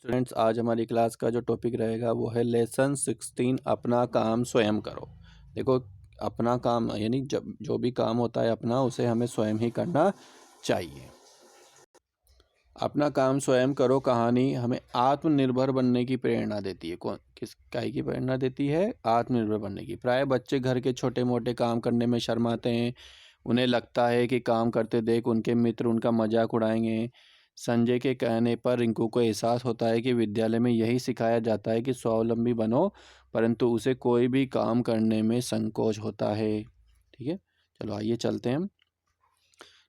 Students, आज हमारी class का जो टॉपिक रहेगा वो है लेसन 16 अपना काम स्वयं करो। देखो, अपना काम यानी जब जो भी काम होता है अपना, उसे हमें स्वयं ही करना चाहिए। अपना काम स्वयं करो कहानी हमें आत्मनिर्भर बनने की प्रेरणा देती है। कौन किस काय की प्रेरणा देती है? आत्मनिर्भर बनने की। प्राय बच्चे घर के छोटे मोटे काम करने में शर्माते हैं। उन्हें लगता है कि काम करते देख उनके मित्र उनका मजाक उड़ाएंगे। संजय के कहने पर रिंकू को एहसास होता है कि विद्यालय में यही सिखाया जाता है कि स्वावलंबी बनो, परंतु उसे कोई भी काम करने में संकोच होता है। ठीक है, चलो आइए चलते हैं।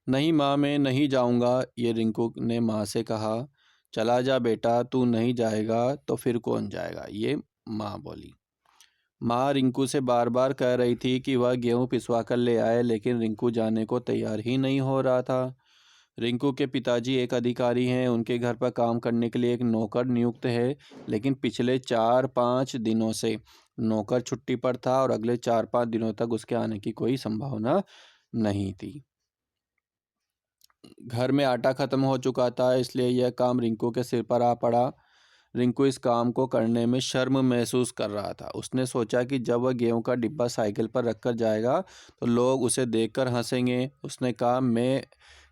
नहीं माँ, मैं नहीं जाऊँगा, ये रिंकू ने माँ से कहा। चला जा बेटा, तू नहीं जाएगा तो फिर कौन जाएगा, ये माँ बोली। माँ रिंकू से बार बार कह रही थी कि वह गेहूँ पिसवा कर ले आए, लेकिन रिंकू जाने को तैयार ही नहीं हो रहा था। रिंकू के पिताजी एक अधिकारी हैं, उनके घर पर काम करने के लिए एक नौकर नियुक्त है, लेकिन पिछले 4-5 दिनों से नौकर छुट्टी पर था और अगले 4-5 दिनों तक उसके आने की कोई संभावना नहीं थी। घर में आटा खत्म हो चुका था, इसलिए यह काम रिंकू के सिर पर आ पड़ा। रिंकू इस काम को करने में शर्म महसूस कर रहा था। उसने सोचा कि जब वह गेहूं का डिब्बा साइकिल पर रखकर जाएगा तो लोग उसे देखकर हंसेंगे। उसने कहा, मैं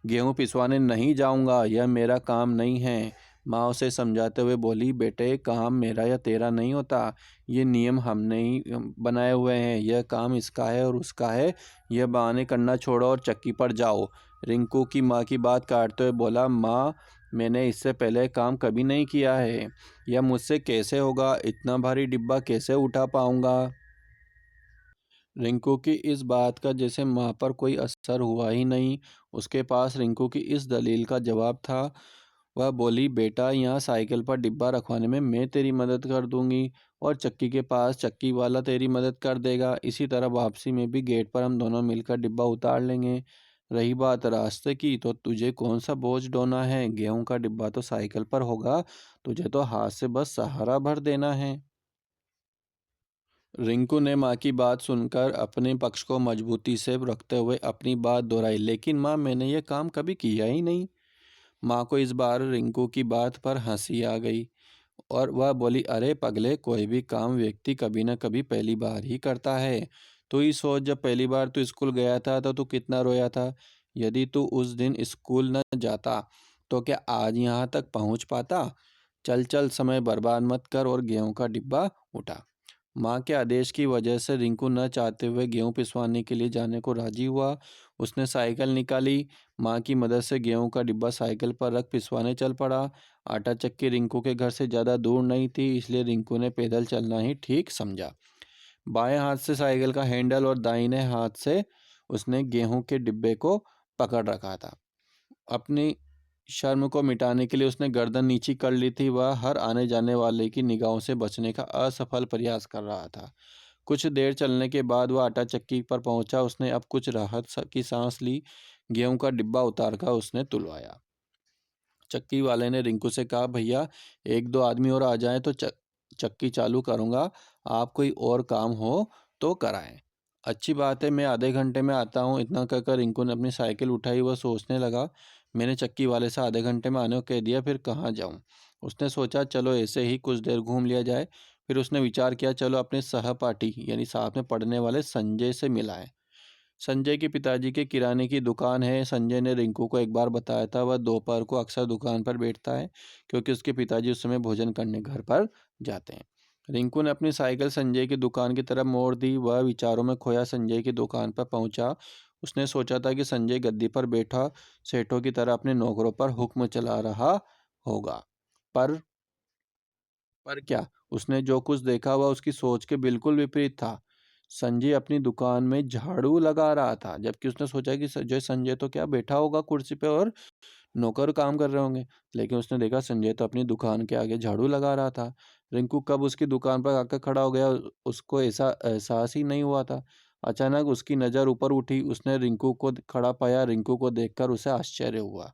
गेहूं पिसवाने नहीं जाऊंगा, यह मेरा काम नहीं है। माँ उसे समझाते हुए बोली, बेटे, काम मेरा या तेरा नहीं होता, ये नियम हमने ही बनाए हुए हैं। यह काम इसका है और उसका है। यह बहाने करना छोड़ो और चक्की पर जाओ। रिंकू की माँ की बात काटते हुए बोला, माँ, मैंने इससे पहले काम कभी नहीं किया है, यह मुझसे कैसे होगा? इतना भारी डिब्बा कैसे उठा पाऊंगा? रिंकू की इस बात का जैसे माँ पर कोई असर हुआ ही नहीं। उसके पास रिंकू की इस दलील का जवाब था। वह बोली, बेटा, यहाँ साइकिल पर डिब्बा रखवाने में मैं तेरी मदद कर दूंगी और चक्की के पास चक्की वाला तेरी मदद कर देगा। इसी तरह वापसी में भी गेट पर हम दोनों मिलकर डिब्बा उतार लेंगे। रही बात रास्ते की, तो तुझे कौन सा बोझ ढोना है? गेहूं का डिब्बा तो साइकिल पर होगा, तुझे तो हाथ से बस सहारा भर देना है। रिंकू ने माँ की बात सुनकर अपने पक्ष को मजबूती से रखते हुए अपनी बात दोहराई, लेकिन माँ, मैंने ये काम कभी किया ही नहीं। माँ को इस बार रिंकू की बात पर हंसी आ गई और वह बोली, अरे पगले, कोई भी काम व्यक्ति कभी न कभी पहली बार ही करता है। तू ही सोच, जब पहली बार तू स्कूल गया था तो तू कितना रोया था। यदि तू उस दिन स्कूल न जाता तो क्या आज यहाँ तक पहुँच पाता? चल चल, समय बर्बाद मत कर और गेहूं का डिब्बा उठा। माँ के आदेश की वजह से रिंकू न चाहते हुए गेहूं पिसवाने के लिए जाने को राजी हुआ। उसने साइकिल निकाली। माँ की मदद से गेहूं का डिब्बा साइकिल पर रख पिसवाने चल पड़ा। आटा चक्की रिंकू के घर से ज़्यादा दूर नहीं थी, इसलिए रिंकू ने पैदल चलना ही ठीक समझा। बाएं हाथ से साइकिल का हैंडल और दाहिने हाथ से उसने गेहूं के डिब्बे को पकड़ रखा था। अपनी शर्म को मिटाने के लिए उसने गर्दन नीची कर ली थी। वह हर आने जाने वाले की निगाहों से बचने का असफल प्रयास कर रहा था। कुछ देर चलने के बाद वह आटा चक्की पर पहुंचा। उसने अब कुछ की सांस ली। गेहूं का डिब्बा उतार कर उसने तुलवाया। चक्की वाले ने रिंकू से कहा, भैया, एक दो आदमी और आ जाएं तो चक्की चालू करूंगा। आप कोई और काम हो तो कराएं। अच्छी बात है, मैं आधे घंटे में आता हूँ। इतना कहकर रिंकू ने अपनी साइकिल उठाई। वह सोचने लगा, मैंने चक्की वाले से आधे घंटे में आने को कह दिया, फिर कहाँ जाऊँ। उसने सोचा, चलो ऐसे ही कुछ देर घूम लिया जाए। फिर उसने विचार किया, चलो अपने सहपाठी यानी साथ में पढ़ने वाले संजय से मिलाएं। संजय के पिताजी के किराने की दुकान है। संजय ने रिंकू को एक बार बताया था, वह दोपहर को अक्सर दुकान पर बैठता है क्योंकि उसके पिताजी उस समय भोजन करने घर पर जाते हैं। रिंकू ने अपनी साइकिल संजय की दुकान की तरफ मोड़ दी। वह विचारों में खोया संजय की दुकान पर पहुंचा। उसने सोचा था कि संजय गद्दी पर बैठा सेठों की तरह अपने नौकरों पर हुक्म चला रहा होगा। पर पर क्या, उसने जो कुछ देखा वह उसकी सोच के बिल्कुल विपरीत था। संजय अपनी दुकान में झाड़ू लगा रहा था, जबकि उसने सोचा कि जो संजय तो क्या बैठा होगा कुर्सी पे और नौकर काम कर रहे होंगे, लेकिन उसने देखा संजय तो अपनी दुकान के आगे झाड़ू लगा रहा था। रिंकू कब उसकी दुकान पर आकर खड़ा हो गया, उसको ऐसा एहसास ही नहीं हुआ था। अचानक उसकी नज़र ऊपर उठी। उसने रिंकू को खड़ा पाया। रिंकू को देखकर उसे आश्चर्य हुआ।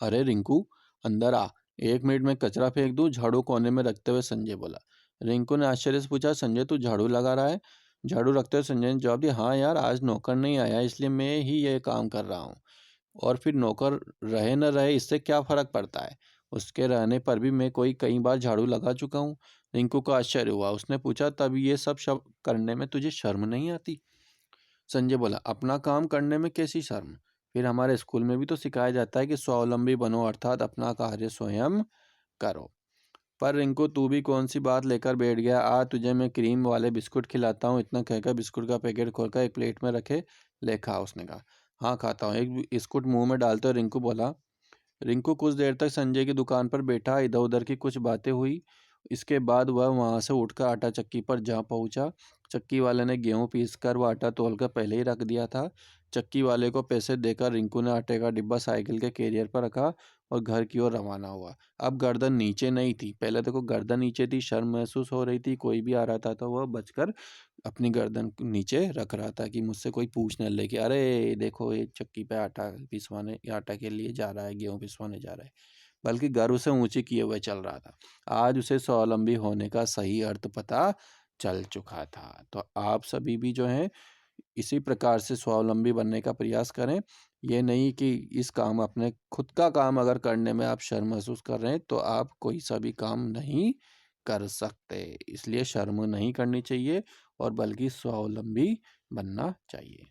अरे रिंकू, अंदर आ, 1 मिनट में कचरा फेंक दूं, झाड़ू कोने में रखते हुए संजय बोला। रिंकू ने आश्चर्य से पूछा, संजय, तू झाड़ू लगा रहा है? झाड़ू रखते हुए संजय ने जवाब दिया, हाँ यार, आज नौकर नहीं आया इसलिए मैं ही ये काम कर रहा हूँ। और फिर नौकर रहे न रहे इससे क्या फर्क पड़ता है? उसके रहने पर भी मैं कोई कई बार झाड़ू लगा चुका हूँ। रिंकू को आश्चर्य हुआ। उसने पूछा, तब ये सब करने में तुझे शर्म नहीं आती? संजय बोला, अपना काम करने में कैसी शर्म? फिर हमारे स्कूल में भी तो सिखाया जाता है कि स्वावलंबी बनो, अर्थात अपना कार्य स्वयं करो। पर रिंकू, तू भी कौन सी बात लेकर बैठ गया? आ, तुझे मैं क्रीम वाले बिस्कुट खिलाता हूँ। इतना कहकर बिस्कुट का पैकेट खोलकर एक प्लेट में रखे, ले खा। उसने कहा। हाँ, खाता हूँ। एक बिस्कुट मुंह में डालते हुए रिंकू बोला। रिंकू कुछ देर तक संजय की दुकान पर बैठा। इधर उधर की कुछ बातें हुई। इसके बाद वह वहां से उठकर आटा चक्की पर जा पहुंचा। चक्की वाले ने गेहूं पीसकर वह आटा तौलकर पहले ही रख दिया था। चक्की वाले को पैसे देकर रिंकू ने आटे का डिब्बा साइकिल के कैरियर पर रखा और घर की ओर रवाना हुआ। अब गर्दन नीचे नहीं थी। पहले देखो गर्दन नीचे थी, शर्म महसूस हो रही थी। कोई भी आ रहा था तो वह बचकर अपनी गर्दन नीचे रख रहा था कि मुझसे कोई पूछ न ले कि अरे देखो, ये चक्की पे आटा पिसवाने, आटा के लिए जा रहा है, गेहूं पिसवाने जा रहा है। बल्कि गर्व से ऊंची किए हुए चल रहा था। आज उसे स्वावलंबी होने का सही अर्थ पता चल चुका था। तो आप सभी भी जो है इसी प्रकार से स्वावलंबी बनने का प्रयास करें। ये नहीं कि इस काम, अपने खुद का काम अगर करने में आप शर्म महसूस कर रहे हैं तो आप कोई सा भी काम नहीं कर सकते। इसलिए शर्म नहीं करनी चाहिए और बल्कि स्वावलंबी बनना चाहिए।